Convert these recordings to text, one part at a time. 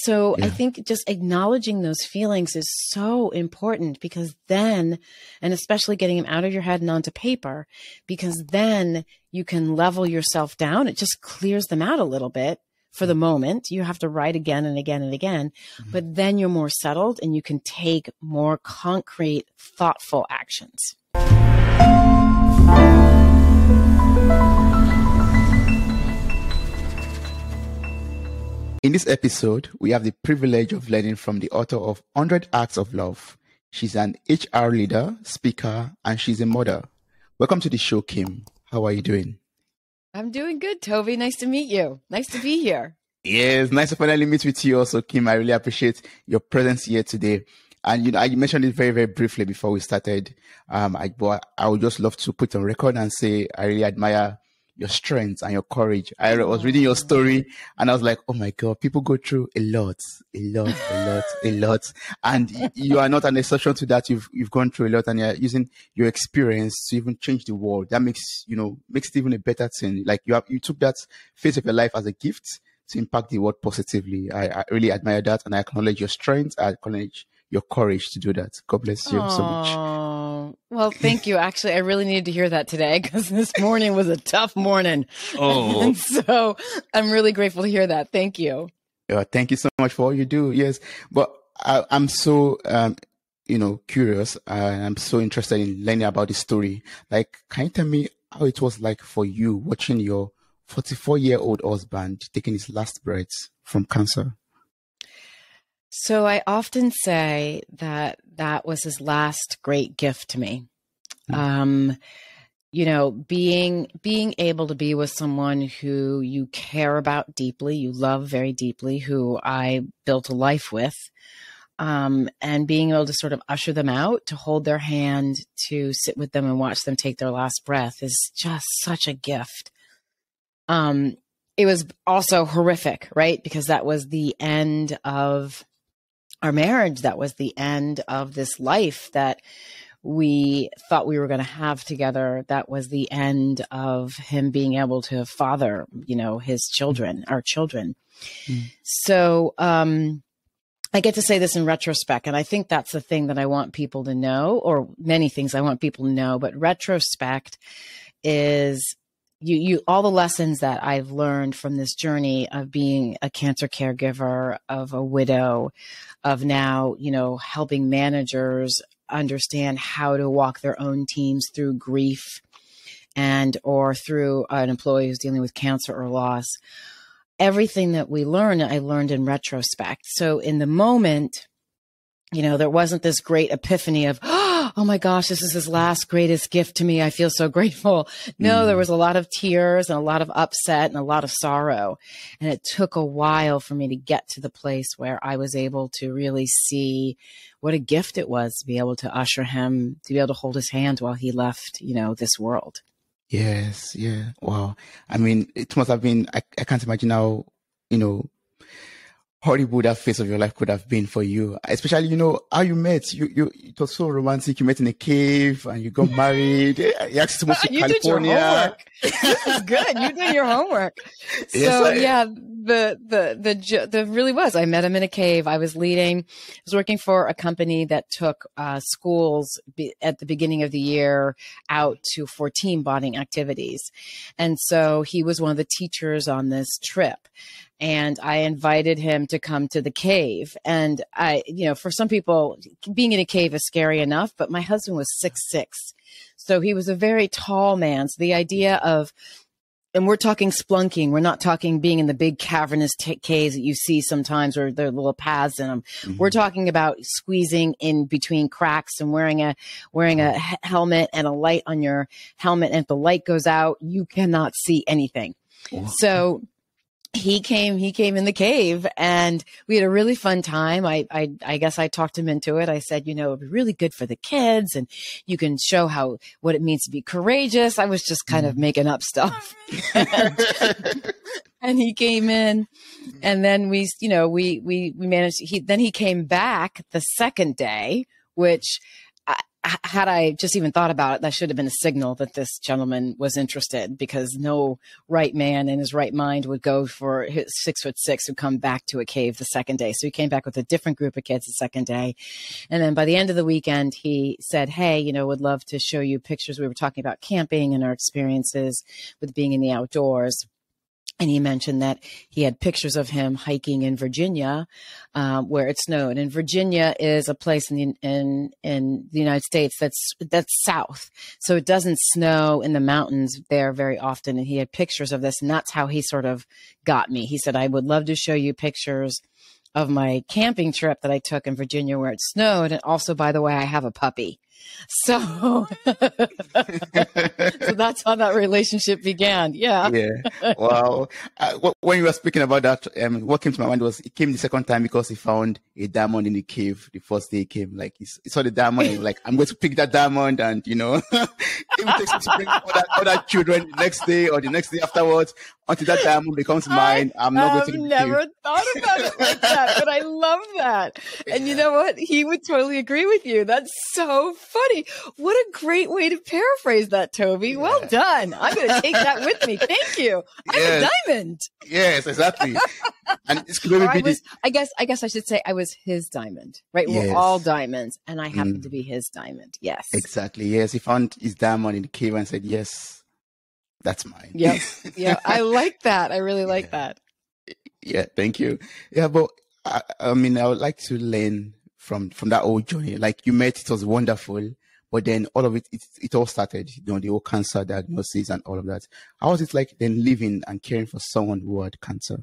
So I think just acknowledging those feelings is so important, because then, and especially getting them out of your head and onto paper, because then you can level yourself down. It just clears them out a little bit for the moment. You have to write again and again and again, but then you're more settled and you can take more concrete, thoughtful actions. In this episode, we have the privilege of learning from the author of 100 Acts of Love. She's an HR leader, speaker, and she's a mother. Welcome to the show, Kim. How are you doing? I'm doing good, Toby. Nice to meet you. Nice to be here. Yes, nice to finally meet with you also, Kim. I really appreciate your presence here today. And, you know, I mentioned it very, very briefly before we started. I would just love to put on record and say I really admire your strength and your courage. I was reading your story and I was like, oh my God, people go through a lot. And you are not an exception to that. You've gone through a lot and you're using your experience to even change the world. That makes it even a better thing. Like you took that phase of your life as a gift to impact the world positively. I really admire that. And I acknowledge your strength. I acknowledge your courage to do that. God bless you so much. Well, thank you. Actually, I really needed to hear that today, because this morning was a tough morning. And so I'm really grateful to hear that. Thank you. Thank you so much for all you do. Yes. But I'm so, curious. I'm so interested in learning about the story. Like, can you tell me how it was like for you watching your 44-year-old husband taking his last breaths from cancer? So I often say that was his last great gift to me. Being able to be with someone who you care about deeply, you love very deeply, who I built a life with, and being able to sort of usher them out, to hold their hand, to sit with them and watch them take their last breath is just such a gift. It was also horrific, right? Because that was the end of our marriage. That was the end of this life that we thought we were going to have together. That was the end of him being able to father, his children, our children. So, I get to say this in retrospect, and I think that's the thing that I want people to know, or many things I want people to know, but retrospect is all the lessons that I've learned from this journey of being a cancer caregiver, of a widow, of now, helping managers understand how to walk their own teams through grief or through an employee who's dealing with cancer or loss. Everything that we learn, I learned in retrospect. So in the moment, there wasn't this great epiphany of, oh my gosh, this is his last greatest gift to me. I feel so grateful. No, there was a lot of tears and a lot of upset and a lot of sorrow. And it took a while for me to get to the place where I was able to really see what a gift it was to be able to usher him, to be able to hold his hand while he left, this world. Yes. Yeah. Wow. I mean, it must have been, I can't imagine how, horrible that phase of your life could have been for you, especially, how you met. You it was so romantic. You met in a cave and you got married. You asked to move to California. Did your homework. This is good. You did your homework. The really was. I met him in a cave. I was working for a company that took schools at the beginning of the year out for team bonding activities. And so he was one of the teachers on this trip. And I invited him to come to the cave. And for some people, being in a cave is scary enough, but my husband was 6'6". So he was a very tall man. So the idea of, and we're talking splunking, we're not talking being in the big cavernous caves that you see sometimes where there are little paths in them. We're talking about squeezing in between cracks and wearing a helmet and a light on your helmet. And if the light goes out, you cannot see anything. So he came in the cave and we had a really fun time. I guess I talked him into it. I said, it'd be really good for the kids and you can show what it means to be courageous. I was just kind of making up stuff. And he came in and then we managed, then he came back the second day, which had I just even thought about it, that should have been a signal that this gentleman was interested, because no right man in his right mind would go for his 6'6" who'd come back to a cave the second day. So he came back with a different group of kids the second day. And then by the end of the weekend, he said, hey, you know, would love to show you pictures. We were talking about camping and our experiences with being in the outdoors. And he mentioned that he had pictures of him hiking in Virginia, where it snowed. And Virginia is a place in the United States that's south, so it doesn't snow in the mountains there very often. And he had pictures of this, and that's how he sort of got me. He said, "I would love to show you pictures of my camping trip that I took in Virginia where it snowed. And also, by the way, I have a puppy." So, so that's how that relationship began. Yeah. Yeah. Wow. When you were speaking about that, what came to my mind was, it came the second time because he found a diamond in the cave. The first day he came, like he saw the diamond, and he was like, I'm going to pick that diamond. And, you know, it would take me to bring other children the next day or the next day afterwards until that diamond becomes mine. I'm not going to the never cave. thought about it like that, but I love that. And you know what? He would totally agree with you. That's so funny. What a great way to paraphrase that, Toby. Yeah. Well done. I'm going to take that with me. Thank you. I'm a diamond. Yes, exactly. And it's going to be I guess I should say I was his diamond, right? Yes. We're all diamonds, and I happen to be his diamond. Yes. Exactly. Yes. He found his diamond in the cave and said, yes, that's mine. Yep. Yeah. I like that. I really like that. Yeah. Thank you. Yeah. But I mean, I would like to learn from that old journey. Like you met, it was wonderful, but then all of it all started, you know, the whole cancer diagnosis and all of that. How was it like then living and caring for someone who had cancer?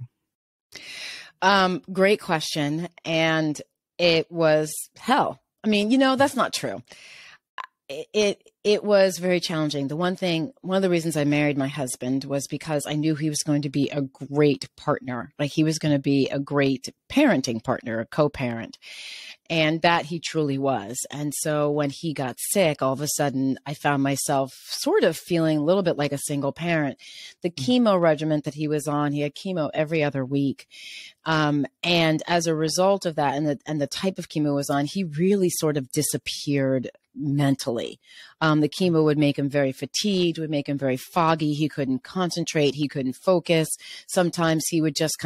Great question. And it was hell. I mean, you know, that's not true. It was very challenging. One of the reasons I married my husband was because I knew he was going to be a great partner. Like he was going to be a great parenting partner, a co-parent. And that he truly was. And so when he got sick, all of a sudden I found myself sort of feeling a little bit like a single parent. The chemo regimen that he was on, he had chemo every other week. And as a result of that, and the type of chemo he was on, he really sort of disappeared mentally. The chemo would make him very fatigued, would make him very foggy. He couldn't concentrate. He couldn't focus. Sometimes he would just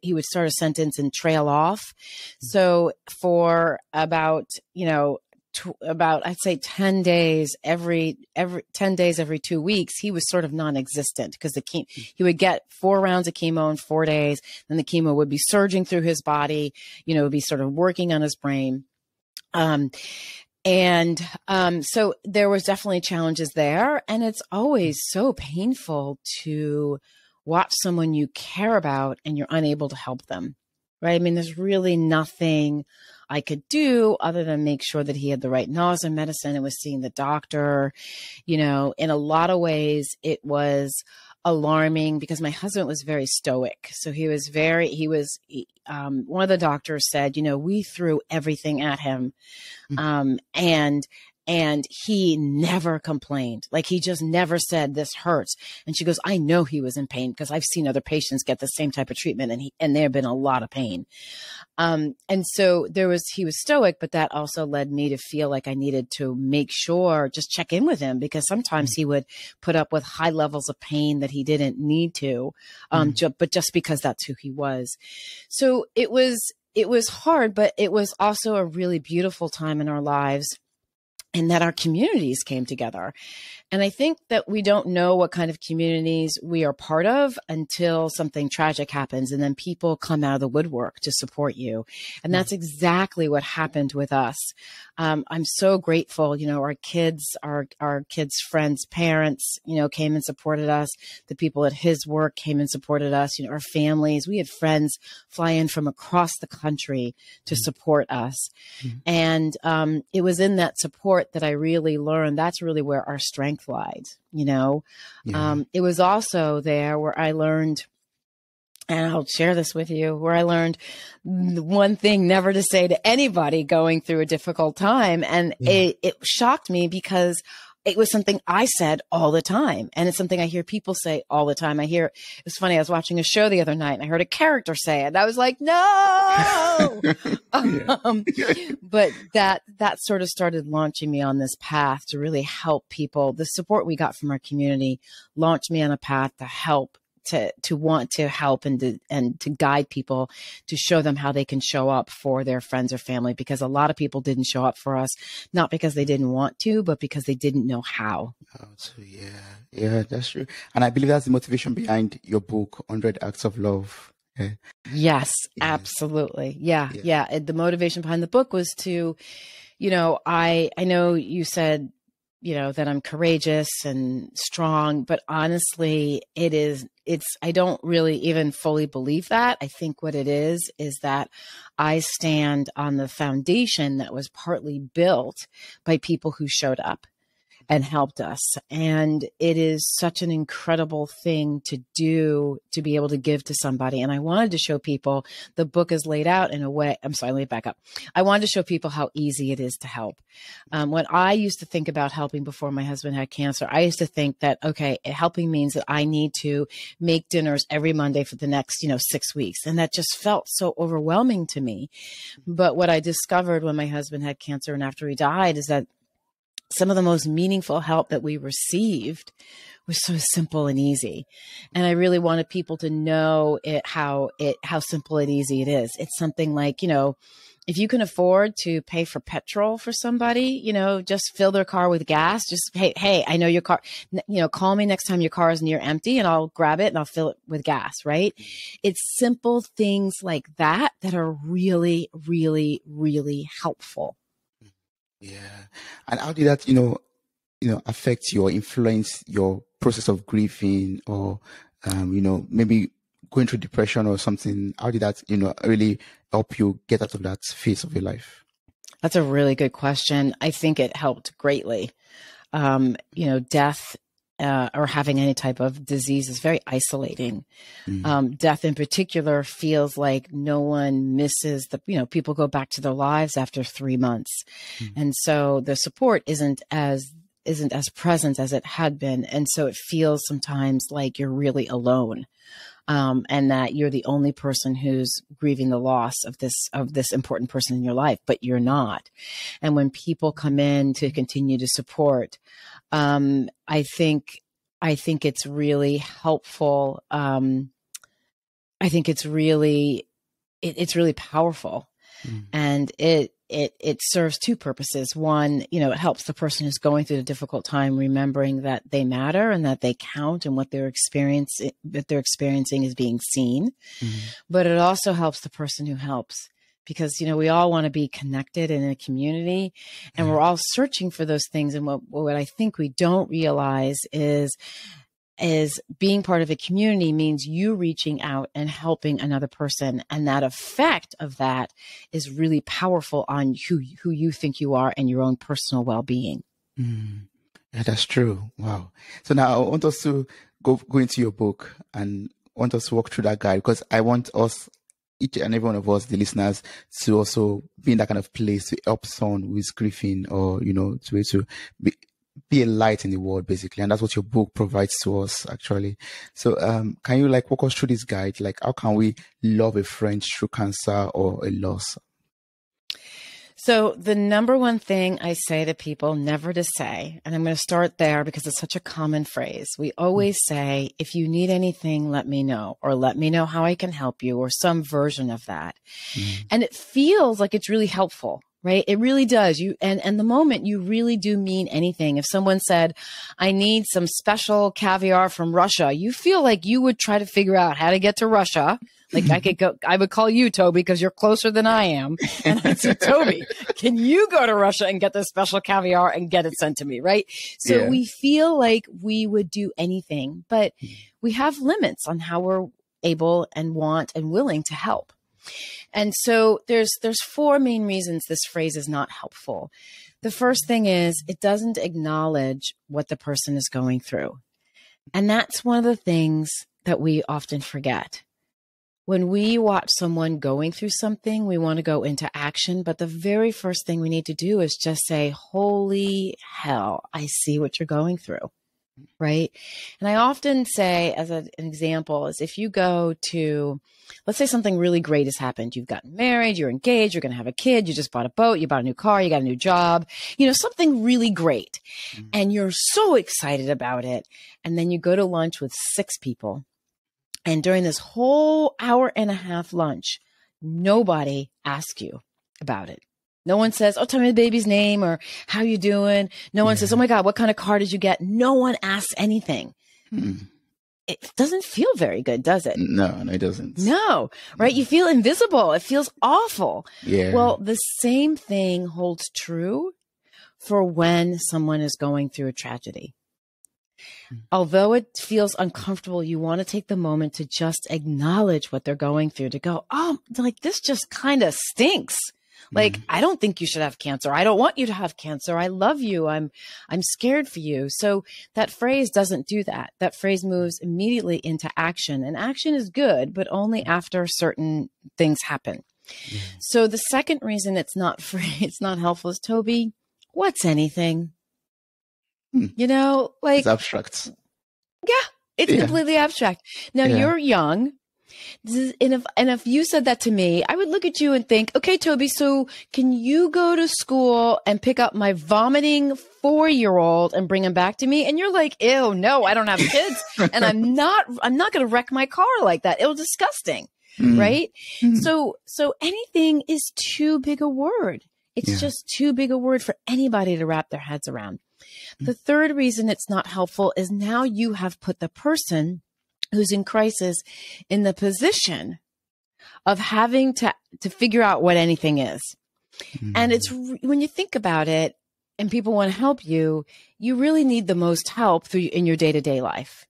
he would start a sentence and trail off. So for about, I'd say 10 days, every 10 days, every 2 weeks, he was sort of non-existent because he would get 4 rounds of chemo in 4 days. Then the chemo would be surging through his body, would be sort of working on his brain. So there was definitely challenges there, and it's always so painful to watch someone you care about and you're unable to help them, right? I mean, there's really nothing I could do other than make sure that he had the right nausea medicine and was seeing the doctor. In a lot of ways it was alarming because my husband was very stoic. So one of the doctors said, we threw everything at him. And he never complained. Like he just never said this hurts. And she goes, I know he was in pain because I've seen other patients get the same type of treatment and there have been a lot of pain. And so he was stoic, but that also led me to feel like I needed to make sure, just check in with him because sometimes he would put up with high levels of pain that he didn't need to, but just because that's who he was. So it was hard, but it was also a really beautiful time in our lives. And that our communities came together. And I think that we don't know what kind of communities we are part of until something tragic happens. And then people come out of the woodwork to support you. And that's exactly what happened with us. I'm so grateful, our kids' friends' parents, came and supported us. The people at his work came and supported us, our families. We had friends fly in from across the country to support us. And it was in that support that I really learned that's really where our strength lied, It was also there where I learned, and I'll share this with you, where I learned one thing never to say to anybody going through a difficult time. And it shocked me because it was something I said all the time. And it's something I hear people say all the time. It's funny. I was watching a show the other night and I heard a character say it. And I was like, no, Yeah. But that sort of started launching me on this path to really help people. The support we got from our community launched me on a path to help, to want to help and to guide people, to show them how they can show up for their friends or family, because a lot of people didn't show up for us, not because they didn't want to, but because they didn't know how. Oh, so yeah, that's true. And I believe that's the motivation behind your book, 100 Acts of Love. Yeah. Yes, Yeah. absolutely. Yeah. The motivation behind the book was to, I know you said, that I'm courageous and strong, but honestly, I don't really even fully believe that. I think what it is that I stand on the foundation that was partly built by people who showed up and helped us. And it is such an incredible thing to do, to be able to give to somebody. And I wanted to show people, the book is laid out in a way. I'm sorry, let me back up. I wanted to show people how easy it is to help. When I used to think about helping before my husband had cancer, I used to think that, okay, helping means that I need to make dinners every Monday for the next, 6 weeks. And that just felt so overwhelming to me. But what I discovered when my husband had cancer and after he died is that some of the most meaningful help that we received was so simple and easy. And I really wanted people to know how simple and easy it is. It's something like, if you can afford to pay for petrol for somebody, just fill their car with gas. Just, hey, I know your car, call me next time your car is near empty and I'll grab it and I'll fill it with gas, right? It's simple things like that are really, really, really helpful. Yeah. And how did that, affect your influence, your process of grieving, or, maybe going through depression or something? How did that, really help you get out of that phase of your life? That's a really good question. I think it helped greatly. Death or having any type of disease is very isolating. Death in particular feels like no one misses people go back to their lives after 3 months. And so the support isn't as present as it had been. And so it feels sometimes like you're really alone. And that you're the only person who's grieving the loss of this important person in your life, but you're not. And when people come in to continue to support, I think it's really helpful. I think it's really powerful, and it serves two purposes. One, it helps the person who's going through a difficult time remembering that they matter and that they count, and what they're experiencing is being seen. But it also helps the person who helps, because, we all want to be connected in a community, and we're all searching for those things. And what I think we don't realize is being part of a community means you reaching out and helping another person. And that effect of that is really powerful on who you think you are and your own personal well-being. Yeah, that's true. Wow. So now I want us to go into your book and want us to walk through that guide, because I want us, each and every one of us, the listeners, to also be in that kind of place to help someone who is grieving, or, to be a light in the world, basically. And that's what your book provides to us, actually. So, can you walk us through this guide? How can we love a friend through cancer or a loss? So the number one thing I say to people never to say, and I'm going to start there because it's such a common phrase. We always say, if you need anything, let me know, or let me know how I can help you, or some version of that. And it feels like it's really helpful. Right? It really does. And the moment you really do mean anything. If someone said, I need some special caviar from Russia, you feel like you would try to figure out how to get to Russia. Like I would call you, Toby, because you're closer than I am. And I'd say, Toby, can you go to Russia and get this special caviar and get it sent to me? Right? So we feel like we would do anything, but we have limits on how we're able and want and willing to help. And so there's 4 main reasons this phrase is not helpful. The first thing is it doesn't acknowledge what the person is going through. And that's one of the things that we often forget. When we watch someone going through something, we want to go into action. But the very first thing we need to do is just say, holy hell, I see what you're going through. right? And I often say, as an example, is if you go to, let's say something really great has happened. You've gotten married, you're engaged, you're going to have a kid, you just bought a boat, you bought a new car, you got a new job, something really great. And you're so excited about it. And then you go to lunch with 6 people. And during this whole hour and a half lunch, nobody asks you about it. No one says, oh, tell me the baby's name or how you doing. No one says, oh my God, what kind of car did you get? No one asks anything. It doesn't feel very good, does it? No, it doesn't. No, right? You feel invisible. It feels awful. Yeah. Well, the same thing holds true for when someone is going through a tragedy. Although it feels uncomfortable, you want to take the moment to just acknowledge what they're going through, to go, oh, like this just kind of stinks. Like, I don't think you should have cancer. I don't want you to have cancer. I love you. I'm scared for you. So that phrase doesn't do that. That phrase moves immediately into action, and action is good, but only after certain things happen. So the second reason it's not it's not helpful is, Toby, what's anything? Like, it's abstract. Yeah, it's completely abstract. Now you're young. And if you said that to me, I would look at you and think, okay, Toby, so can you go to school and pick up my vomiting 4-year-old and bring him back to me? And you're like, ew, no, I don't have kids. And I'm not going to wreck my car like that. It was disgusting. Right. So anything is too big a word. It's just too big a word for anybody to wrap their heads around. The third reason it's not helpful is now you have put the person who's in crisis in the position of having to figure out what anything is. And it's when you think about it and people want to help you, you really need the most help in your day-to-day life.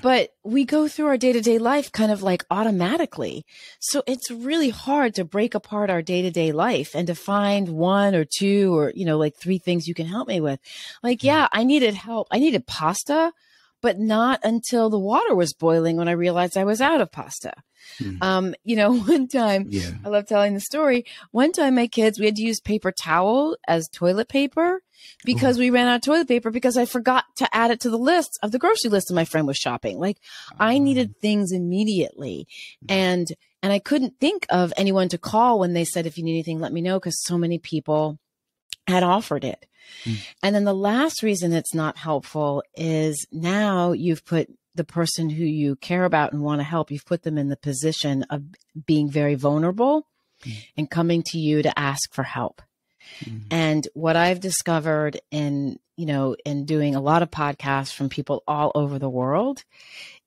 But we go through our day-to-day life kind of like automatically. So it's really hard to break apart our day-to-day life and to find 1 or 2 or, like 3 things you can help me with. Like, I needed help. I needed pasta, but not until the water was boiling when I realized I was out of pasta. One time, I love telling the story. One time my kids, we had to use paper towel as toilet paper because we ran out of toilet paper because I forgot to add it to the list of the grocery list that my friend was shopping. Like I needed things immediately. And I couldn't think of anyone to call when they said, if you need anything, let me know, because so many people had offered it. And then the last reason it's not helpful is now you've put the person who you care about and want to help, you've put them in the position of being very vulnerable and coming to you to ask for help. And what I've discovered in doing a lot of podcasts from people all over the world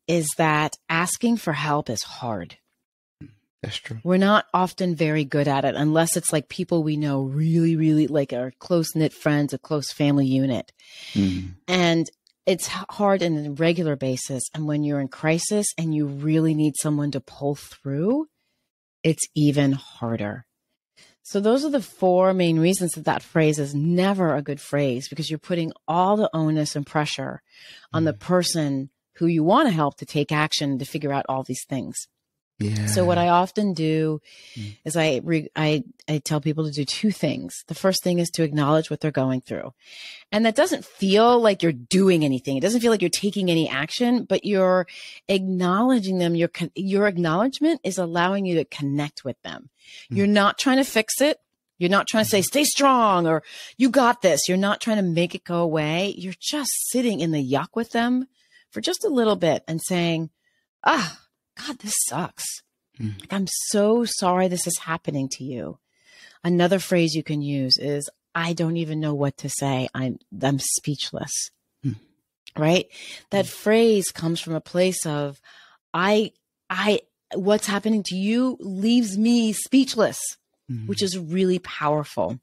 is that asking for help is hard. That's true. We're not often very good at it unless it's like people we know really, really like our close-knit friends, a close family unit. And it's hard on a regular basis. And when you're in crisis and you really need someone to pull through, it's even harder. So those are the 4 main reasons that phrase is never a good phrase, because you're putting all the onus and pressure on the person who you want to help to take action to figure out all these things. So what I often do is I tell people to do 2 things. The first thing is to acknowledge what they're going through. And that doesn't feel like you're doing anything. It doesn't feel like you're taking any action, but you're acknowledging them. Your acknowledgement is allowing you to connect with them. You're not trying to fix it. You're not trying to say, stay strong or you got this. You're not trying to make it go away. You're just sitting in the yuck with them for just a little bit and saying, God, this sucks. I'm so sorry this is happening to you. Another phrase you can use is, I don't even know what to say. I'm speechless. Right? That phrase comes from a place of, what's happening to you leaves me speechless, which is really powerful.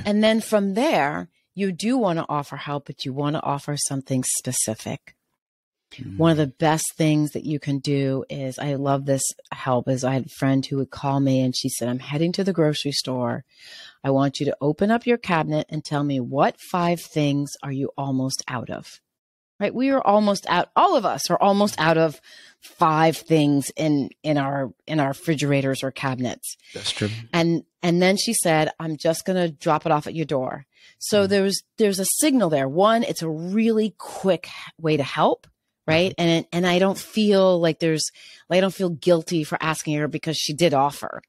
And then from there, you do want to offer help, but you want to offer something specific. One of the best things that you can do is, I love this help, is I had a friend who would call me and she said, I'm heading to the grocery store. I want you to open up your cabinet and tell me, what 5 things are you almost out of? right? We are almost out. All of us are almost out of 5 things in our refrigerators or cabinets. That's true. And then she said, I'm just going to drop it off at your door. So there's a signal there. One, it's a really quick way to help. Right. And I don't feel like I don't feel guilty for asking her because she did offer.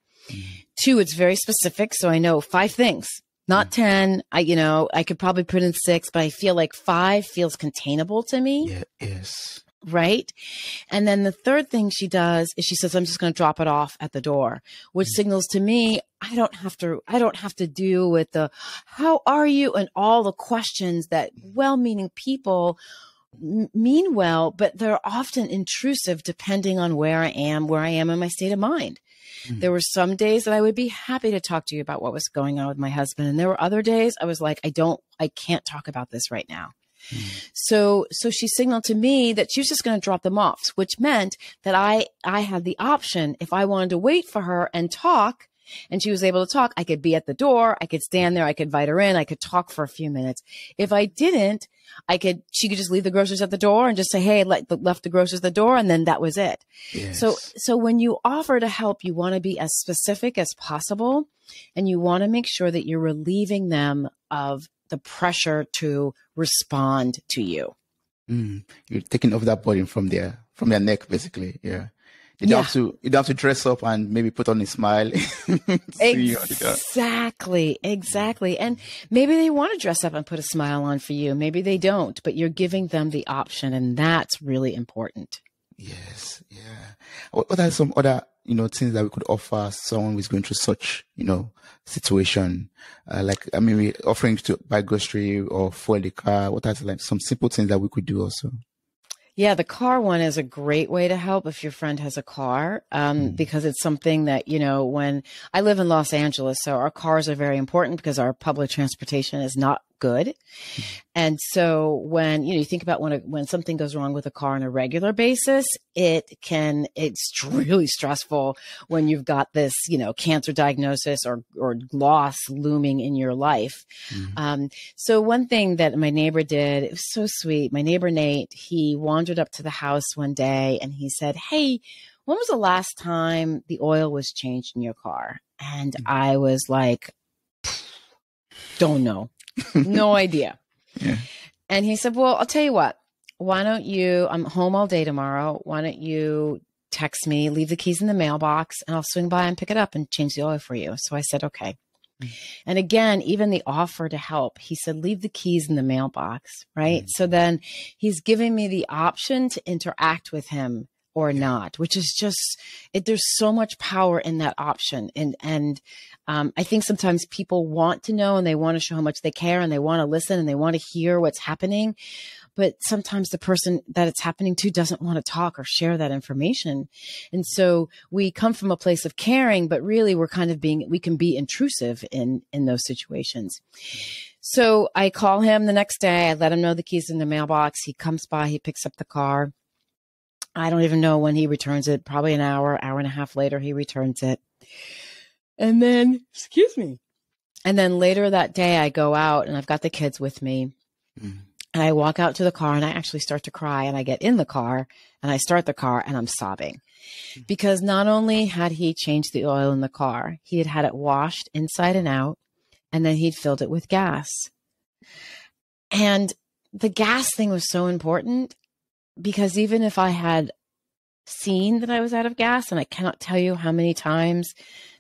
2, it's very specific. So I know 5 things, not 10. I could probably put in 6, but I feel like 5 feels containable to me. Yeah, yes. Right. And then the third thing she does is she says, I'm just going to drop it off at the door, which signals to me, I don't have to deal with the, how are you? And all the questions that well-meaning people mean well, but they're often intrusive depending on where I am in my state of mind. There were some days that I would be happy to talk to you about what was going on with my husband. And there were other days I was like, I can't talk about this right now. So she signaled to me that she was just going to drop them off, which meant that I had the option, if I wanted to wait for her and talk, and she was able to talk, I could be at the door, I could stand there, I could invite her in, I could talk for a few minutes. If I didn't, she could just leave the groceries at the door and just say, hey, left the groceries at the door. And then that was it. Yes. So when you offer to help, you want to be as specific as possible. And you want to make sure that you're relieving them of the pressure to respond to you. You're taking off that burden from their neck, basically. Yeah. You don't have to dress up and maybe put on a smile. Exactly. And maybe they want to dress up and put a smile on for you. Maybe they don't, but you're giving them the option, and that's really important. Yes. Yeah. What are some other, things that we could offer someone who's going through such, situation? We're offering to buy grocery or fuel the car. What are some simple things that we could do also? Yeah, the car one is a great way to help if your friend has a car, because it's something that, when I live in Los Angeles, so our cars are very important because our public transportation is not good. And so when, you think about when something goes wrong with a car on a regular basis, it's really stressful when you've got this, cancer diagnosis or loss looming in your life. So one thing that my neighbor did, it was so sweet. My neighbor, Nate, he wandered up to the house one day and he said, hey, when was the last time the oil was changed in your car? And I was like, don't know. No idea. Yeah. And he said, well, I'll tell you what, I'm home all day tomorrow. Why don't you text me, leave the keys in the mailbox, and I'll swing by and pick it up and change the oil for you. So I said, okay. And again, even the offer to help, he said, leave the keys in the mailbox, right? So then he's giving me the option to interact with him or not, which is just, there's so much power in that option. And I think sometimes people want to know and they want to show how much they care and they want to listen and they want to hear what's happening. But sometimes the person that it's happening to doesn't want to talk or share that information. And so we come from a place of caring, but really we can be intrusive in those situations. So I call him the next day. I let him know the keys in the mailbox. He comes by, he picks up the car. I don't even know when he returns it, probably an hour and a half later, he returns it. And then, and then later that day I go out and I've got the kids with me and I walk out to the car and I actually start to cry, and I get in the car and I start the car and I'm sobbing because not only had he changed the oil in the car, he had had it washed inside and out, and then he'd filled it with gas. And the gas thing was so important, because even if I had seen that I was out of gas, and I cannot tell you how many times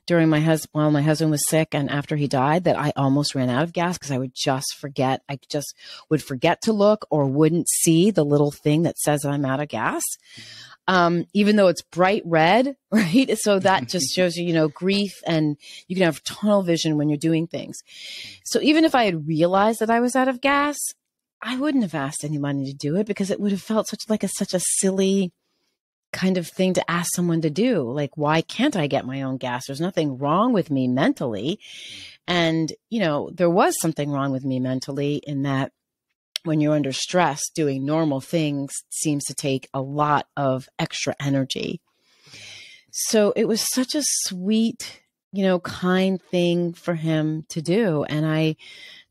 while my husband was sick and after he died that I almost ran out of gas because I would just forget. I just would forget to look or wouldn't see the little thing that says I'm out of gas. Even though it's bright red, right? So that just shows you, grief, and you can have tunnel vision when you're doing things. So even if I had realized that I was out of gas, I wouldn't have asked anyone to do it because it would have felt such a silly kind of thing to ask someone to do. Like, why can't I get my own gas? There's nothing wrong with me mentally. And, there was something wrong with me mentally in that when you're under stress, doing normal things seems to take a lot of extra energy. So it was such a sweet, kind thing for him to do. And I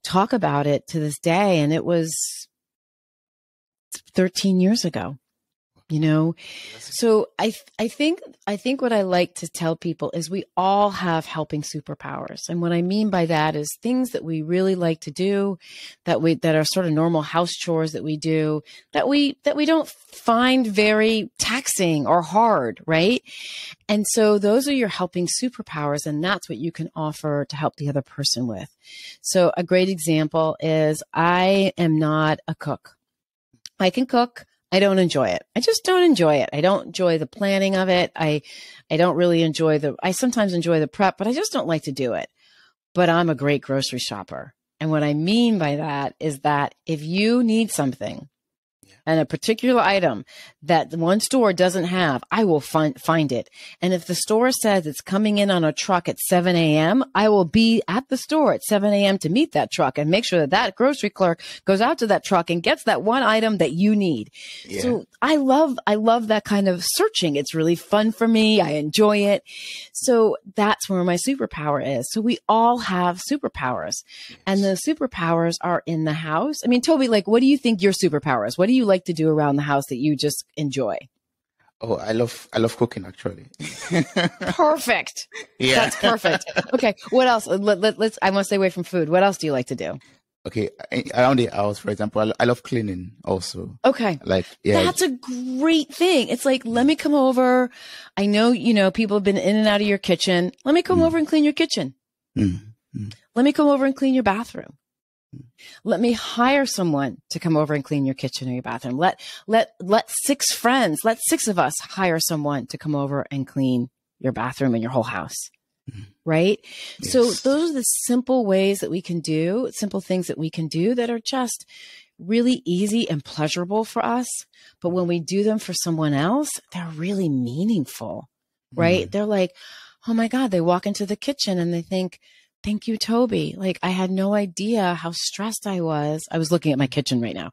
talk about it to this day. And it was 13 years ago. You know, so I think what I like to tell people is we all have helping superpowers. And what I mean by that is things that we really like to do, that are sort of normal house chores that we do, that we don't find very taxing or hard, right? And so those are your helping superpowers, and that's what you can offer to help the other person with. So a great example is I am not a cook. I can cook. I don't enjoy it. I just don't enjoy it. I don't enjoy the planning of it. I don't really enjoy I sometimes enjoy the prep, but I just don't like to do it. But I'm a great grocery shopper. And what I mean by that is that if you need something and a particular item that the one store doesn't have, I will find it. And if the store says it's coming in on a truck at 7 a.m., I will be at the store at 7 a.m. to meet that truck and make sure that grocery clerk goes out to that truck and gets that one item that you need. Yeah. So I love that kind of searching. It's really fun for me. I enjoy it. So that's where my superpower is. So we all have superpowers, and the superpowers are in the house. I mean, Toby, like, what do you think your superpower is? What do you like to do around the house that you just enjoy? Oh, I love cooking, actually. Perfect. Yeah. That's perfect. Okay. What else? Let's, I want to stay away from food. What else do you like to do? Okay. Around the house, for example, I love cleaning also. Okay. Like, yeah. That's a great thing. It's like, let me come over. I know, people have been in and out of your kitchen. Let me come over and clean your kitchen. Let me come over and clean your bathroom. Let me hire someone to come over and clean your kitchen or your bathroom. Let 6 friends, let 6 of us hire someone to come over and clean your bathroom and your whole house. Right? Yes. So those are the simple ways that we can do, simple things that we can do that are just really easy and pleasurable for us. But when we do them for someone else, they're really meaningful, right? They're like, oh my God, they walk into the kitchen and they think, thank you, Toby. Like, I had no idea how stressed I was. I was looking at my kitchen right now.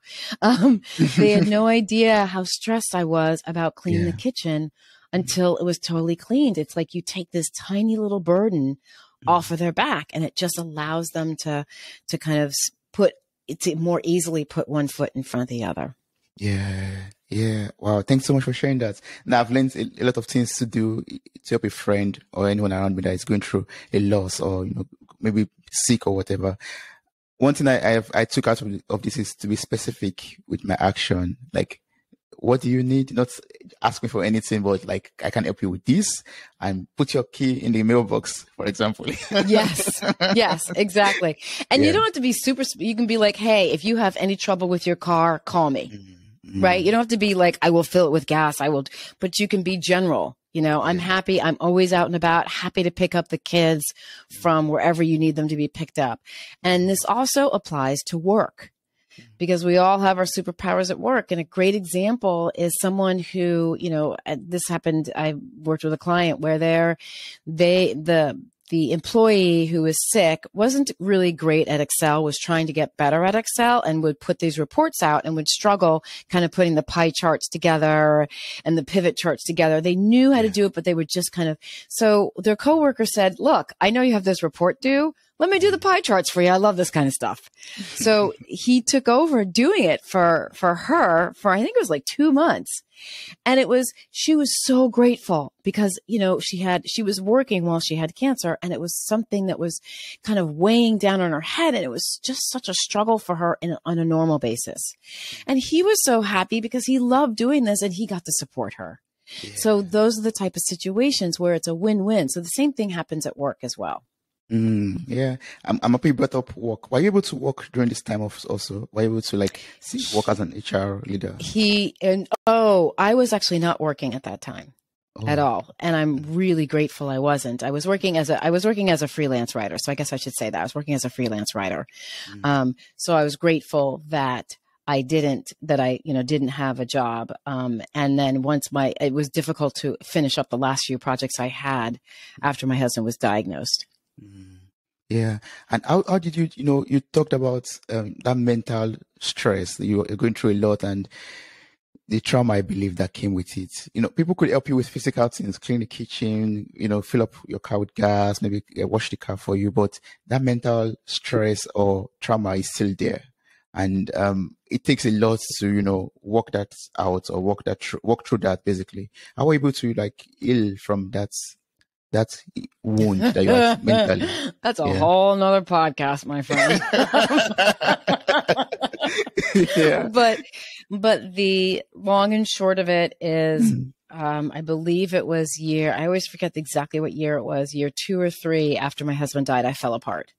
They had no idea how stressed I was about cleaning the kitchen until it was totally cleaned. It's like you take this tiny little burden off of their back, and it just allows them to kind of more easily put one foot in front of the other. Yeah. Wow. Thanks so much for sharing that. Now I've learned a lot of things to do to help a friend or anyone around me that is going through a loss or, maybe sick or whatever. One thing I took out of this is to be specific with my action. Like, what do you need? Not ask me for anything, but like, I can help you with this, and put your key in the mailbox, for example. Yes, exactly. And you don't have to be you can be like, hey, if you have any trouble with your car, call me. Right? You don't have to be like, I will fill it with gas. But you can be general. I'm happy. I'm always out and about, happy to pick up the kids from wherever you need them to be picked up. And this also applies to work, because we all have our superpowers at work. And a great example is someone who, this happened. I worked with a client where the employee who was sick wasn't really great at Excel, was trying to get better at Excel, and would put these reports out and would struggle kind of putting the pie charts together and the pivot charts together. They knew how to do it, but they would just so their coworker said, look, I know you have this report due. Let me do the pie charts for you. I love this kind of stuff. So he took over doing it for her for, I think it was like 2 months. And she was so grateful because, she was working while she had cancer, and it was something that was kind of weighing down on her head. And it was just such a struggle for her on a normal basis. And he was so happy because he loved doing this and he got to support her. Yeah. So those are the type of situations where it's a win-win. So the same thing happens at work as well. Yeah, I'm happy you brought up work. Were you able to work during this time also? Were you able to work as an HR leader? I was actually not working at that time at all. And I'm really grateful I wasn't. I was working as a freelance writer. So I guess I should say that I was working as a freelance writer. So I was grateful that I didn't have a job. And then it was difficult to finish up the last few projects I had after my husband was diagnosed. Yeah. And how did you talked about that mental stress, you're going through a lot, and the trauma, I believe, that came with it. People could help you with physical things, clean the kitchen, fill up your car with gas, maybe wash the car for you. But that mental stress or trauma is still there. And it takes a lot to, work that out or work through that basically. How were you able to like heal from that wound that you had mentally? That's a whole nother podcast, my friend. Yeah. But the long and short of it is, I believe it was I always forget exactly what year it was, year 2 or 3 after my husband died, I fell apart.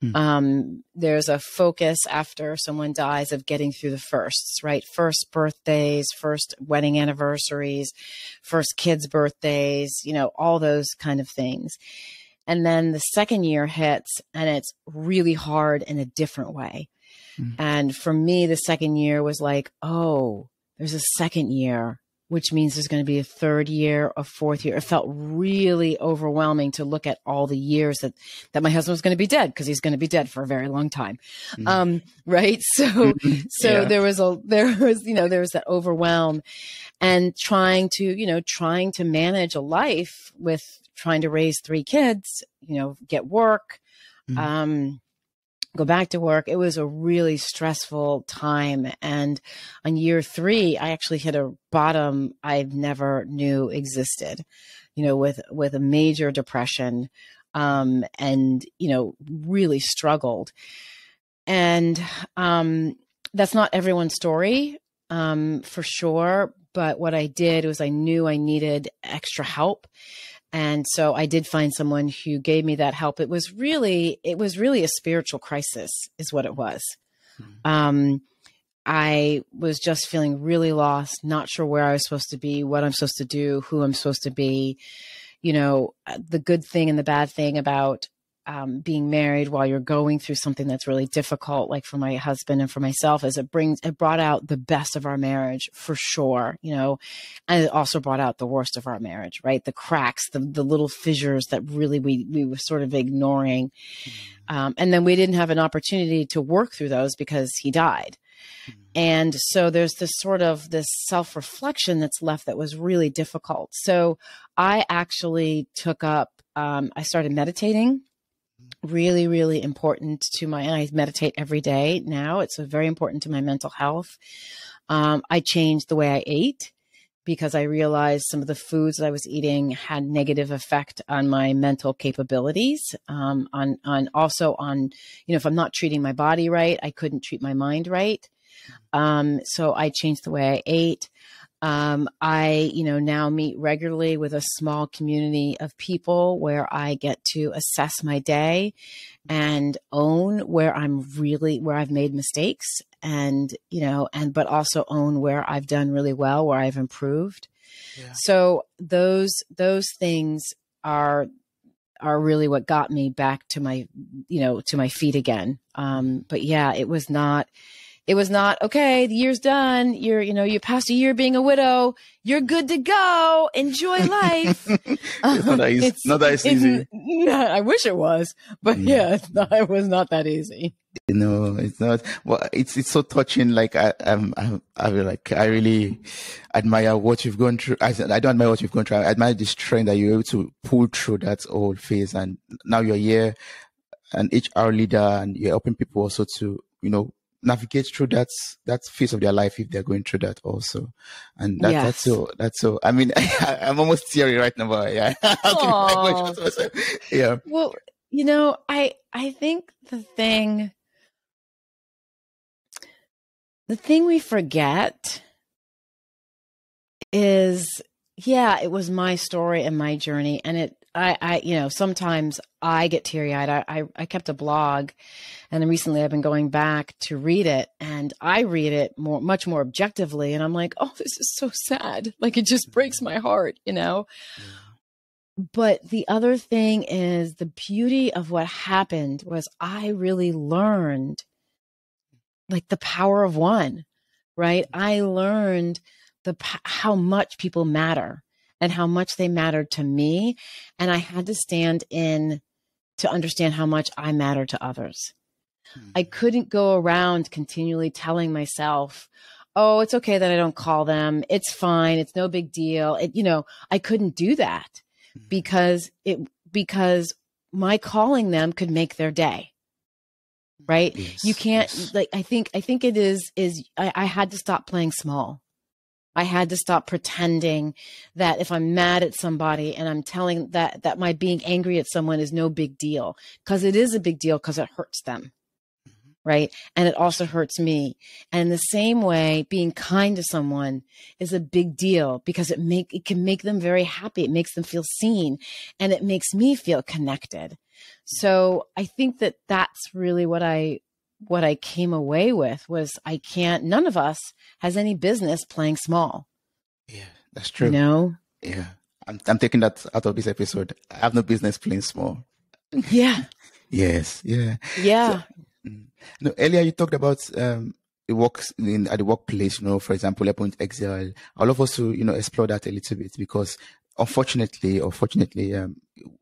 There's a focus after someone dies of getting through the firsts, right? First birthdays, first wedding anniversaries, first kids' birthdays, all those kind of things. And then the second year hits and it's really hard in a different way. And for me, the second year was like, oh, there's a second year, which means there's going to be a third year, a fourth year. It felt really overwhelming to look at all the years that my husband was going to be dead, because he's going to be dead for a very long time. Right. So there was that overwhelm, and trying to manage a life with trying to raise 3 kids, get work, go back to work. It was a really stressful time. And on year 3, I actually hit a bottom I never knew existed, with a major depression, and, really struggled. And that's not everyone's story, for sure. But what I did was I knew I needed extra help. And so I did find someone who gave me that help. It was really a spiritual crisis is what it was. I was just feeling really lost, not sure where I was supposed to be, what I'm supposed to do, who I'm supposed to be. The good thing and the bad thing about being married while you're going through something that's really difficult, like for my husband and for myself, is it brought out the best of our marriage for sure, and it also brought out the worst of our marriage, right? The cracks, the little fissures that really we were sort of ignoring. And then we didn't have an opportunity to work through those because he died. And so there's this self-reflection that's left that was really difficult. So I actually took up, I started meditating. Really, really important I meditate every day now. It's very important to my mental health. I changed the way I ate because I realized some of the foods that I was eating had negative effect on my mental capabilities. Also on, if I'm not treating my body right, I couldn't treat my mind right. So I changed the way I ate. I, now meet regularly with a small community of people where I get to assess my day and own where I've made mistakes, and, but also own where I've done really well, where I've improved. Yeah. So those things are really what got me back to my, to my feet again. But yeah, it was not, okay, the year's done. You passed a year being a widow. You're good to go. Enjoy life. It's not that easy. I wish it was, but it was not that easy. It's not. Well, it's so touching. Like I really admire what you've gone through. I don't admire what you've gone through. I admire the strength that you're able to pull through that whole phase. And now you're here, an HR leader, and you're helping people also to, navigate through that phase of their life if they're going through that also. And that's so, I mean, I'm almost teary right now, but yeah. Yeah. Well, I think the thing we forget is, it was my story and my journey, and I sometimes I get teary eyed. I kept a blog, and then recently I've been going back to read it, and I read it much more objectively. And I'm like, oh, this is so sad. Like, it just breaks my heart, Yeah. But the other thing is, the beauty of what happened was I really learned like the power of one, right? I learned how much people matter and how much they mattered to me. And I had to stand in to understand how much I matter to others. I couldn't go around continually telling myself, oh, it's okay that I don't call them. It's fine. It's no big deal. I couldn't do that because my calling them could make their day. right? Yes. You can't Yes. like, I think it is I had to stop playing small. I had to stop pretending that if I'm mad at somebody and I'm telling that my being angry at someone is no big deal, because it is a big deal because it hurts them. Right. And it also hurts me. And in the same way, being kind to someone is a big deal because it can make them very happy. It makes them feel seen and it makes me feel connected. So I think that that's really what I came away with was none of us has any business playing small. Yeah, that's true. Yeah. I'm taking that out of this episode. I have no business playing small. Yeah. Yes. Yeah. Yeah. So, earlier you talked about the works at the workplace, for example, Point Excel. I'd love us to, explore that a little bit because unfortunately,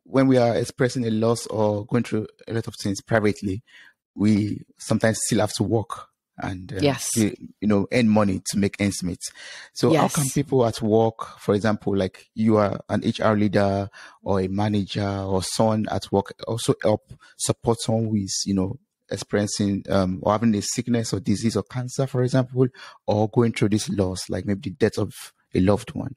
when we are expressing a loss or going through a lot of things privately, we sometimes still have to work and Yes. still, earn money to make ends meet. So how can people at work, for example, like you are an HR leader or a manager or someone at work, also help support someone who is, experiencing or having a sickness or disease or cancer, for example, or going through this loss, like maybe the death of a loved one?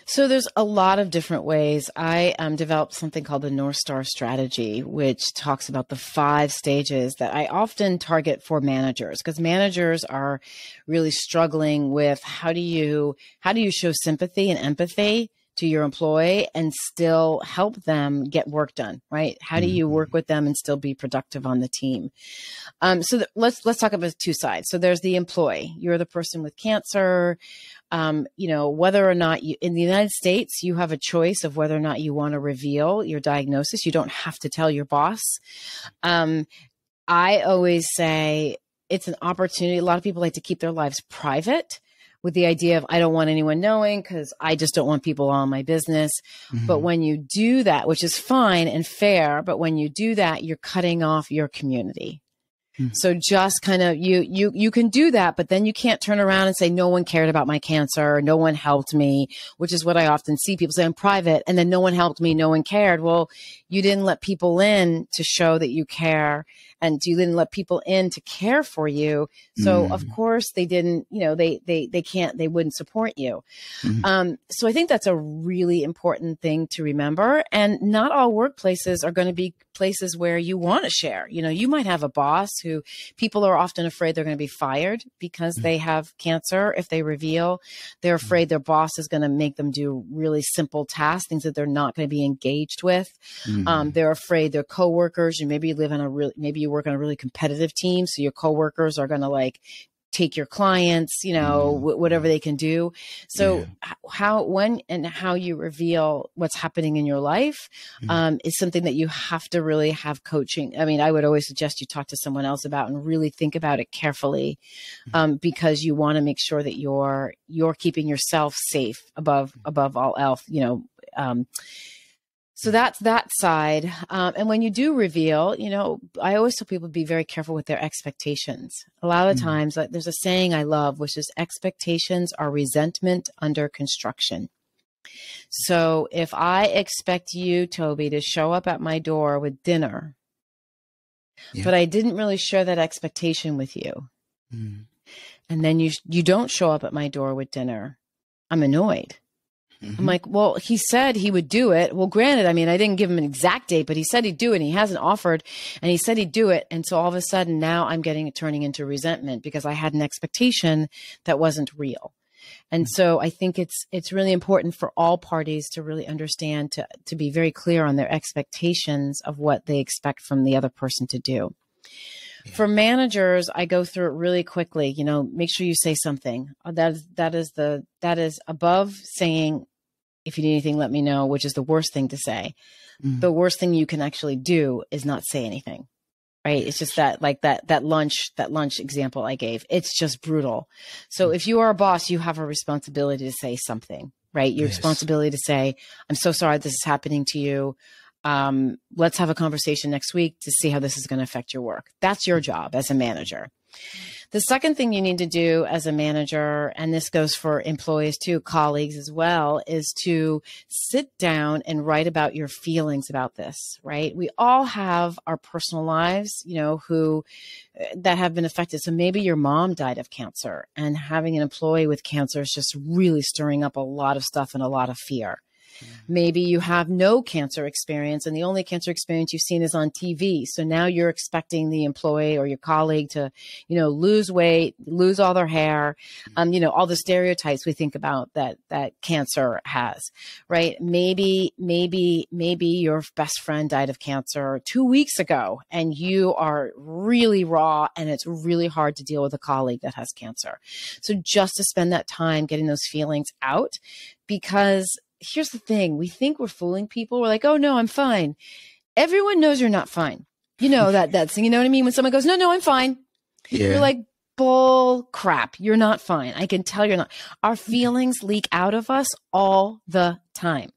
So there's a lot of different ways. I developed something called the North Star strategy, which talks about the 5 stages that I often target for managers, because managers are really struggling with how do you show sympathy and empathy to your employee and still help them get work done, right? How do you work with them and still be productive on the team? Let's talk about 2 sides. So there's the employee. You're the person with cancer. Whether or not in the United States, you have a choice of whether or not you want to reveal your diagnosis. You don't have to tell your boss. I always say it's an opportunity. A lot of people like to keep their lives private with the idea of, I don't want anyone knowing because I just don't want people on my business. But when you do that, which is fine and fair, but when you do that, you're cutting off your community. So just kind of you can do that, but then you can't turn around and say, no one cared about my cancer. No one helped me, which is what I often see people say, I'm private. And then no one helped me. No one cared. Well, you didn't let people in to show that you care, and you didn't let people in to care for you. So of course they didn't, they wouldn't support you. So I think that's a really important thing to remember. And not all workplaces are going to be places where you want to share. You might have a boss who people are often afraid they're going to be fired because they have cancer. If they reveal, they're afraid their boss is going to make them do really simple tasks, things that they're not going to be engaged with. They're afraid their coworkers, maybe you work on a really competitive team. So your coworkers are going to take your clients, whatever they can do. So how you reveal what's happening in your life is something that you have to really have coaching. I mean, I would always suggest you talk to someone else about and really think about it carefully, because you want to make sure that you're keeping yourself safe above all else, So that's that side. And when you do reveal, I always tell people to be very careful with their expectations. A lot of times, there's a saying I love, which is expectations are resentment under construction. So if I expect you, Toby, to show up at my door with dinner, but I didn't really share that expectation with you, and then you don't show up at my door with dinner, I'm annoyed. I'm like, well, he said he would do it. Well, granted, I didn't give him an exact date, but he said he'd do it and he hasn't offered and he said he'd do it. And so all of a sudden now I'm turning into resentment because I had an expectation that wasn't real. And so I think it's really important for all parties to really understand, to be very clear on their expectations of what they expect from the other person to do. For managers, I go through it really quickly. Make sure you say something. That is above saying, if you need anything, let me know, which is the worst thing to say. The worst thing you can actually do is not say anything, right? It's just that lunch example I gave. It's just brutal. So if you are a boss, you have a responsibility to say something, right? Your responsibility to say, I'm so sorry this is happening to you. Let's have a conversation next week to see how this is going to affect your work. That's your job as a manager. The second thing you need to do as a manager, and this goes for employees too, colleagues as well, is to sit down and write about your feelings about this, right? We all have our personal lives, who that have been affected. So maybe your mom died of cancer, and having an employee with cancer is just really stirring up a lot of stuff and a lot of fear. Maybe you have no cancer experience, and the only cancer experience you've seen is on TV. So now you're expecting the employee or your colleague to, lose weight, lose all their hair, all the stereotypes we think about that cancer has, right? Maybe your best friend died of cancer 2 weeks ago, and you are really raw, and it's really hard to deal with a colleague that has cancer. So just to spend that time getting those feelings out, because here's the thing. We think we're fooling people. We're like, oh no, I'm fine. Everyone knows you're not fine. That thing, you know what I mean? When someone goes, no, I'm fine. Yeah. You're like, bull crap. You're not fine. I can tell you're not. Our feelings leak out of us all the time,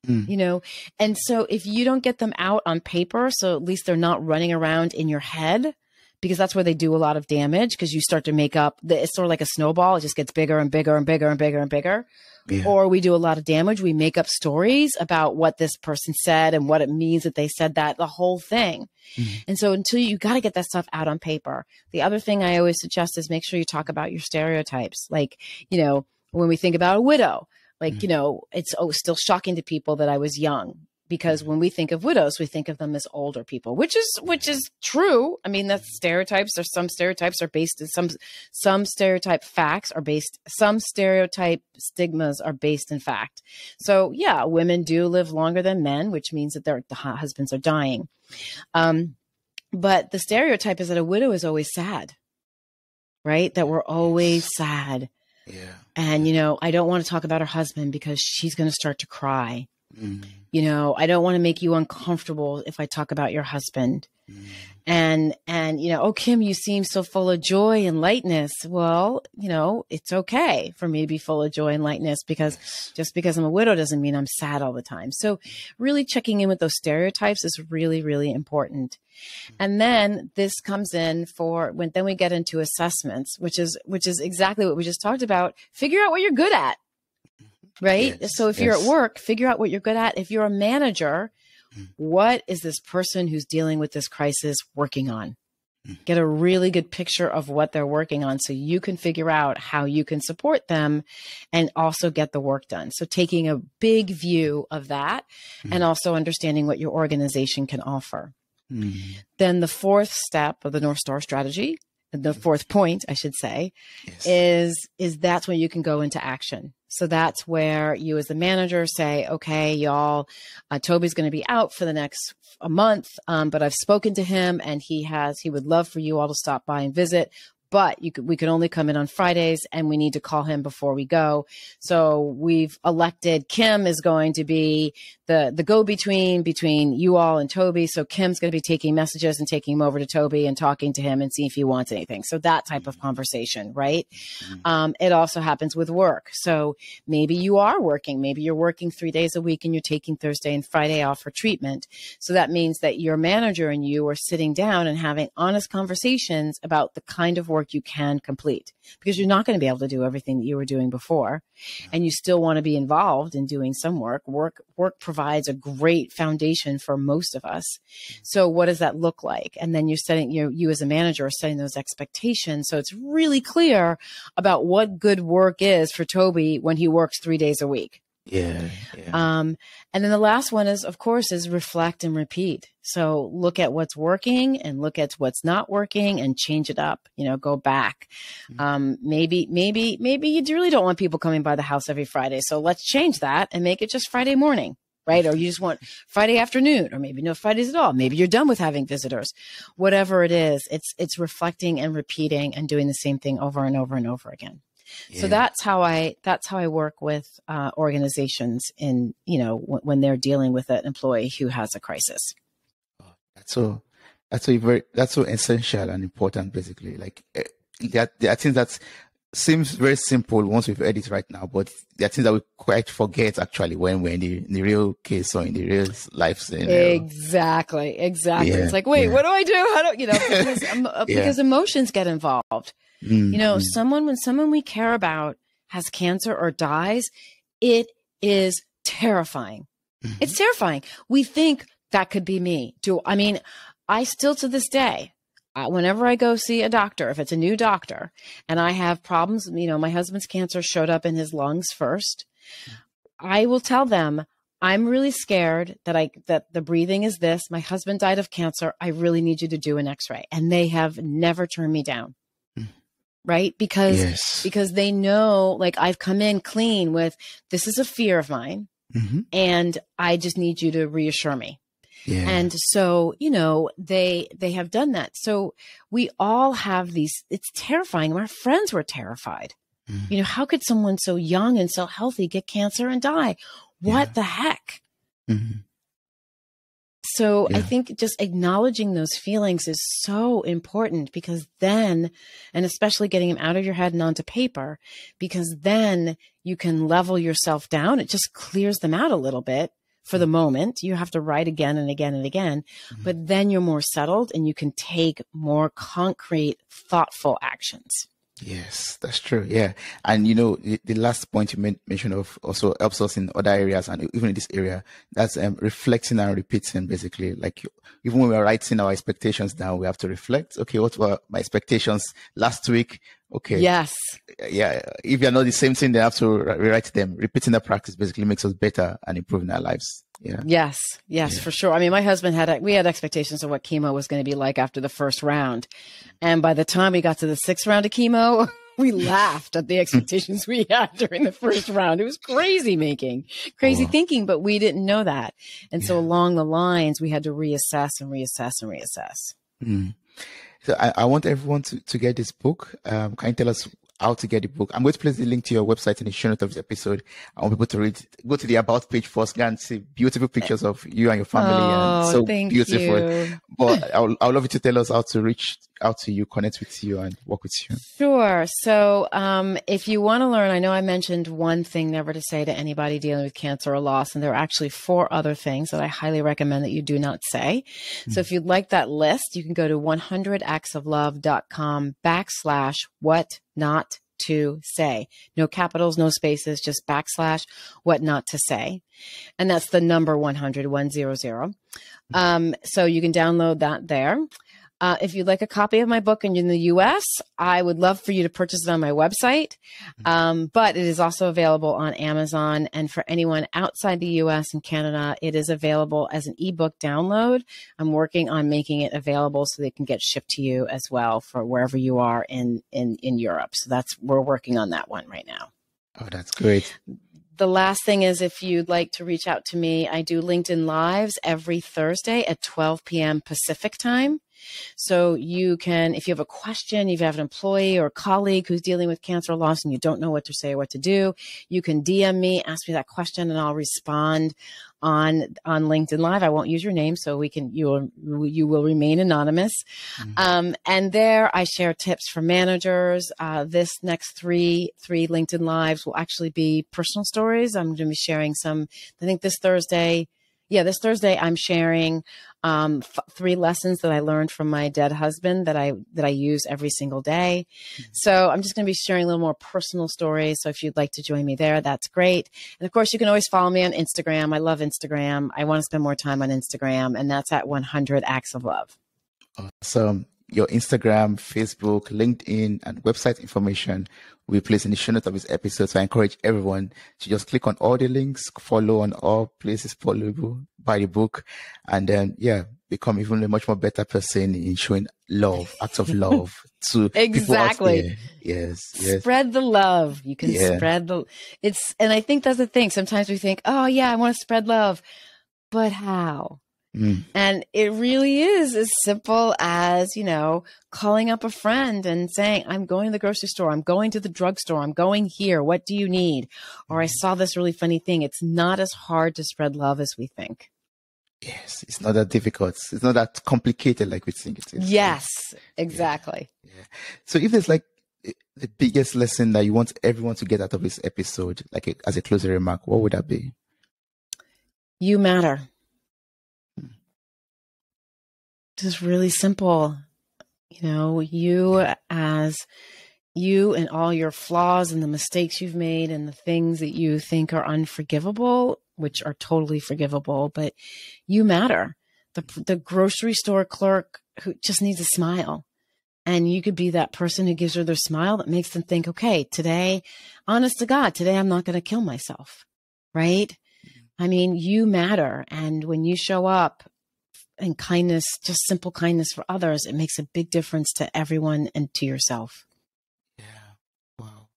And so if you don't get them out on paper, so at least they're not running around in your head, because that's where they do a lot of damage, because you start to make up, it's sort of like a snowball. It just gets bigger and bigger and bigger and bigger and bigger. Yeah. Or we do a lot of damage. We make up stories about what this person said and what it means that they said that, the whole thing. And so until you got to get that stuff out on paper. The other thing I always suggest is make sure you talk about your stereotypes. Like, when we think about a widow, it's still shocking to people that I was young. Because when we think of widows, we think of them as older people, which is true. I mean, that's stereotypes, or some stereotypes are based in some stereotype facts are based, some stereotype stigmas are based in fact. So yeah, women do live longer than men, which means that the husbands are dying. But the stereotype is that a widow is always sad, right? That we're always sad. Yeah. And, I don't want to talk about her husband because she's going to start to cry. I don't want to make you uncomfortable if I talk about your husband. And, oh, Kim, you seem so full of joy and lightness. Well, it's okay for me to be full of joy and lightness, because just because I'm a widow doesn't mean I'm sad all the time. So really checking in with those stereotypes is really, really important. And then this comes in then we get into assessments, which is exactly what we just talked about. Figure out what you're good at. Right? Yes, so if you're at work, figure out what you're good at. If you're a manager, what is this person who's dealing with this crisis working on? Get a really good picture of what they're working on, so you can figure out how you can support them and also get the work done. So taking a big view of that and also understanding what your organization can offer. Then the fourth step of the North Star strategy, the fourth point, I should say, is that's when you can go into action. So that's where you as the manager say, okay, y'all, Toby's going to be out for the next a month, but I've spoken to him, and he would love for you all to stop by and visit. But we could only come in on Fridays, and we need to call him before we go. So we've elected Kim is going to be the go-between between you all and Toby. So Kim's going to be taking messages and taking them over to Toby and talking to him and see if he wants anything. So that type of conversation, right? It also happens with work. So maybe you are working. Maybe you're working 3 days a week and you're taking Thursday and Friday off for treatment. So that means that your manager and you are sitting down and having honest conversations about the kind of work you can complete, because you're not going to be able to do everything that you were doing before, and you still want to be involved in doing some work. Work provides a great foundation for most of us. So what does that look like? And then you're setting, you as a manager are setting those expectations. So it's really clear about what good work is for Toby when he works 3 days a week. Yeah. And then the last one is, of course, is reflect and repeat. So look at what's working and look at what's not working and change it up, go back. Maybe you really don't want people coming by the house every Friday. So let's change that and make it just Friday morning, right? Or you just want Friday afternoon, or maybe no Fridays at all. Maybe you're done with having visitors. Whatever it is, it's reflecting and repeating and doing the same thing over and over and over again. Yeah. So that's how I work with organizations in, when they're dealing with an employee who has a crisis. That's so essential and important, basically. Like I think that's seems very simple once we've heard it right now, but there are things that we quite forget actually when we're in the real case or in the real life scenario. Exactly. Yeah, It's like, wait, what do I do? How do because yeah. because emotions get involved. Mm, When someone we care about has cancer or dies, it is terrifying. It's terrifying. We think that could be me. I still to this day, whenever I go see a doctor, if it's a new doctor and I have problems, my husband's cancer showed up in his lungs first, I will tell them, I'm really scared that the breathing is this. My husband died of cancer. I really need you to do an x-ray. And they have never turned me down. Right? Because they know, like, I've come in clean with, this is a fear of mine. And I just need you to reassure me. Yeah. And so, they have done that. So we all have these, it's terrifying. Our friends were terrified. How could someone so young and so healthy get cancer and die? What the heck? So I think just acknowledging those feelings is so important, because then, and especially getting them out of your head and onto paper, because then you can level yourself down. It just clears them out a little bit for the moment. You have to write again and again and again, but then you're more settled and you can take more concrete, thoughtful actions. Yes, that's true. Yeah. And the last point you mentioned of also helps us in other areas, and even in this area, that's reflecting and repeating, basically. Like, even when we're writing our expectations down, we have to reflect. Okay, what were my expectations last week? Okay. Yes. Yeah. If you're not the same thing, they have to rewrite them. Repeating the practice basically makes us better and improving our lives. Yeah. Yes, for sure. I mean, my husband we had expectations of what chemo was going to be like after the first round. And by the time we got to the 6th round of chemo, we laughed at the expectations we had during the first round. It was crazy thinking, but we didn't know that. And so along the lines, we had to reassess and reassess and reassess. So I want everyone to get this book. Can you tell us how to get the book? I'm going to place the link to your website in the show notes of this episode. I want people to read. Go to the About page first, go and see beautiful pictures of you and your family. And so beautiful. You. But I would love you to tell us how to reach out to you, connect with you, and work with you. Sure. So if you want to learn, I know I mentioned one thing never to say to anybody dealing with cancer or loss, and there are actually 4 other things that I highly recommend that you do not say. So if you'd like that list, you can go to 100actsoflove.com/what not to say. No capitals, no spaces, just / what not to say. And that's the number 100. So you can download that there. If you'd like a copy of my book and you're in the US, I would love for you to purchase it on my website. But it is also available on Amazon. And for anyone outside the US and Canada, it is available as an ebook download. I'm working on making it available so they can get shipped to you as well for wherever you are in Europe. So we're working on that one right now. Oh, that's great. The last thing is, if you'd like to reach out to me, I do LinkedIn Lives every Thursday at 12 p.m. Pacific time. So you can, if you have a question, if you have an employee or colleague who's dealing with cancer or loss and you don't know what to say or what to do, you can DM me, ask me that question, and I'll respond on LinkedIn Live. I won't use your name, so you will remain anonymous. And there I share tips for managers. This next three LinkedIn Lives will actually be personal stories. I'm going to be sharing some, I think this Thursday I'm sharing 3 lessons that I learned from my dead husband that I use every single day. So I'm just going to be sharing a little more personal stories. So if you'd like to join me there, that's great. And of course, you can always follow me on Instagram. I love Instagram. I want to spend more time on Instagram, and that's at 100 Acts of Love. Awesome. Your Instagram, Facebook, LinkedIn, and website information will be placed in the show notes of this episode. So I encourage everyone to just click on all the links, follow on all places followable, buy the book, and then, become even a much more better person in showing love, acts of love to people out there. Yes. Spread the love. You can spread and I think that's the thing. Sometimes we think, oh yeah, I want to spread love, but how? And it really is as simple as, calling up a friend and saying, I'm going to the grocery store. I'm going to the drugstore. I'm going here. What do you need? Or I saw this really funny thing. It's not as hard to spread love as we think. Yes. It's not that difficult. It's not that complicated like we think it is. Yes, exactly. Yeah. So if there's the biggest lesson that you want everyone to get out of this episode, like as a closing remark, what would that be? You matter. Just really simple. You know, you and all your flaws and the mistakes you've made and the things that you think are unforgivable, which are totally forgivable, but you matter. The grocery store clerk who just needs a smile. And you could be that person who gives her their smile that makes them think, okay, today, honest to God, today I'm not going to kill myself, right? I mean, you matter. And when you show up in kindness, just simple kindness for others, it makes a big difference to everyone and to yourself. Yeah. Wow.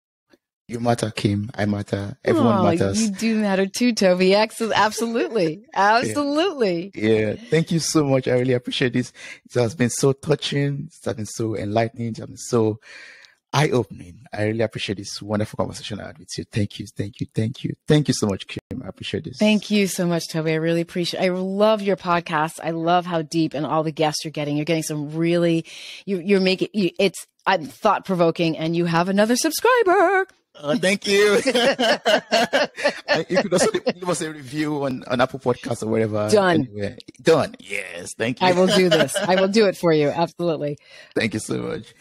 You matter, Kim. I matter. Everyone matters. You do matter too, Toby. Absolutely. Absolutely. Yeah. Thank you so much. I really appreciate this. It has been so touching. It has been so enlightening. It has been so eye-opening. I really appreciate this wonderful conversation I had with you. Thank you. Thank you. Thank you. Thank you so much, Kim. I appreciate this. Thank you so much, Toby. I really appreciate I love your podcast. I love how deep and all the guests you're getting. You're getting some really, you're making, it's thought-provoking, and you have another subscriber. Thank you. You could also leave us a review on Apple Podcasts or wherever. Done. Anywhere. Done. Yes. Thank you. I will do this. I will do it for you. Absolutely. Thank you so much.